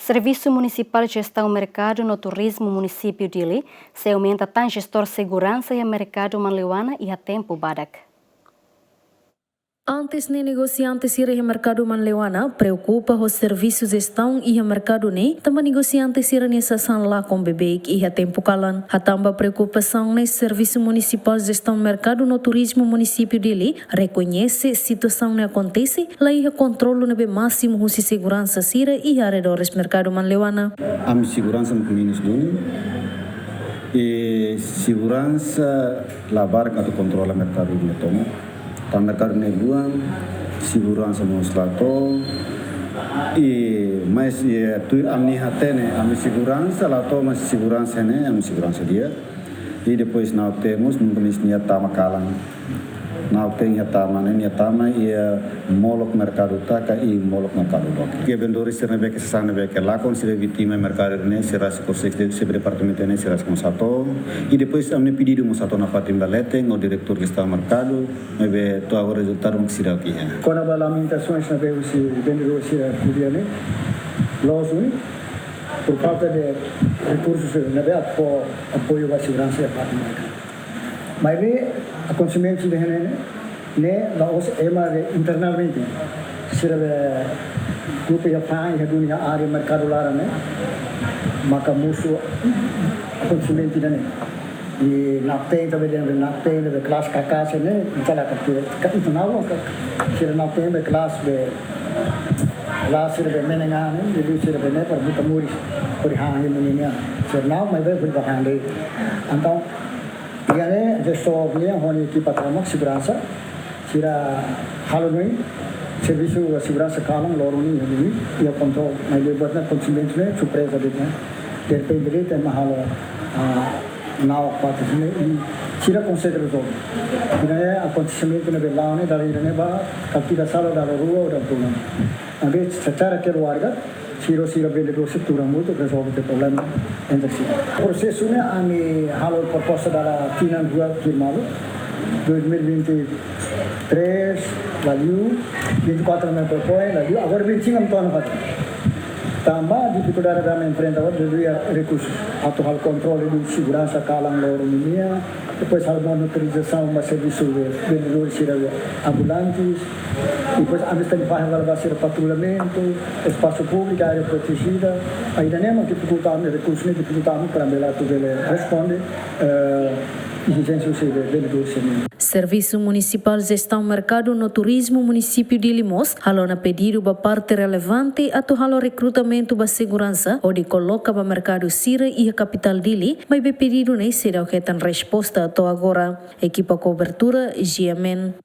Serviço Municipal de Gestão Mercado no Turismo Município Dili se aumenta tan gestor segurança e mercado Manleuana e a tempo badak. Antes ne negociantes ira o mercado Manleuana preocupa os serviços gestão e o mercado ne também negociantes ira nessa san lá com bebê e a tempo calan. A tamba preocupação nesse serviço municipal de gestão mercado no turismo município dele reconhece situação ne acontece lá e controlo ne máximo husi segurança sira e arredores mercado Manleuana. A segurança no menos do e segurança lavar que controla mercado ne tomo. Tá mercado neguan, segurança nos lato e mas tu amni hatene am segurança lato mas segurança né am segurança dia e depois nós temos nunca nisnya tama kalang nós tem tama né tama e molok mercado taka e molok mercado dok que vendedores serão que sana que lá com se vítima mercado né será se consegue se departamento né será com sato e depois amni pedido mo sato na parte balete o diretor que está mercado me to agora resultado que será aqui quando a lamentações na vez se vendedores será podia né logo por falta de recursos na verdade por apoio à segurança da parte mercado mas acontecimento de né lá os internamente será grupo ya pai ya dunia área mercado lá né maka musuh acontecimento né e na tem também na tem de kelas kakak né misalnya itu nawa será na tem de kelas de lá será menengan jadi será né para buta muris por hang ini será nawa mas vai por hang deh então Iane gestor dia honi equipa trauma segurança sira halunui serviço segurança kalang loruni ini ia control mas lebatna consumente né surpresa de né depende de mahalo naw parte né e sira consider resolve ini acontecimento na belão né dari né ba kapira sala da rua da tudo abe secara keluarga Siro vendedor setura muito resolve o problema entre si. O processo né a mi halo proposta da Finan Rua firmado 2023 value 24 me propõe value agora 25 ton faz. Tambah dificuldade da enfrenta agora devia recursos atual controle de segurança kalang loro minha depois a monitorização mas serviço de vendedores ambulantes depois a vista de faz vai ser patrulhamento espaço público área protegida ainda nem uma dificuldade recursos nem dificuldade para melhorar tudo ele responde exigências de vendedores. Serviço Municipal de Gestão Mercado no Turismo Município de Limos halona pedido ba parte relevante atu halo recrutamento ba segurança onde coloca ba mercado sira e a capital dili mas be pedido nem será o que tem resposta até agora equipa cobertura GMN